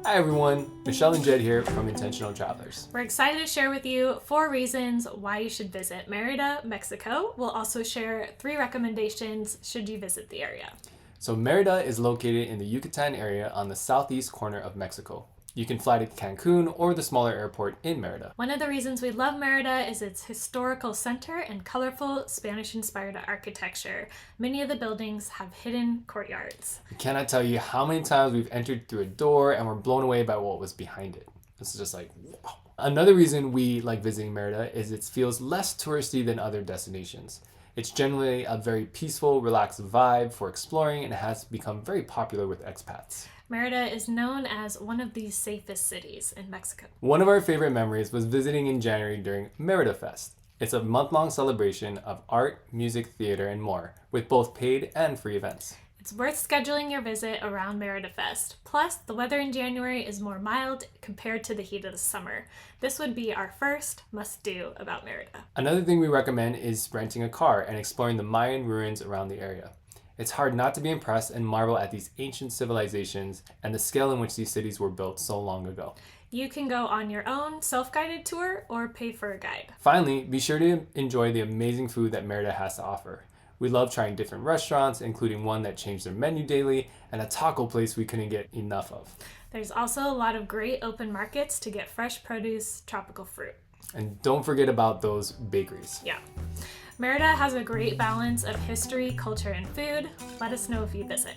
Hi everyone, Michelle and Jed here from Intentional Travelers. We're excited to share with you 4 reasons why you should visit Merida, Mexico. We'll also share 3 recommendations should you visit the area. So Merida is located in the Yucatan area on the southeast corner of Mexico. You can fly to Cancun or the smaller airport in Merida. One of the reasons we love Merida is its historical center and colorful Spanish-inspired architecture. Many of the buildings have hidden courtyards. I cannot tell you how many times we've entered through a door and were blown away by what was behind it. This is just like, wow. Another reason we like visiting Merida is it feels less touristy than other destinations. It's generally a very peaceful, relaxed vibe for exploring and has become very popular with expats. Merida is known as one of the safest cities in Mexico. One of our favorite memories was visiting in January during Merida Fest. It's a month-long celebration of art, music, theater, and more, with both paid and free events. It's worth scheduling your visit around Merida Fest. Plus, the weather in January is more mild compared to the heat of the summer. This would be our first must-do about Merida. Another thing we recommend is renting a car and exploring the Mayan ruins around the area. It's hard not to be impressed and marvel at these ancient civilizations and the scale in which these cities were built so long ago. You can go on your own self-guided tour or pay for a guide. Finally, be sure to enjoy the amazing food that Merida has to offer. We love trying different restaurants, including one that changed their menu daily and a taco place we couldn't get enough of. There's also a lot of great open markets to get fresh produce, tropical fruit. And don't forget about those bakeries. Yeah. Merida has a great balance of history, culture, and food. Let us know if you visit.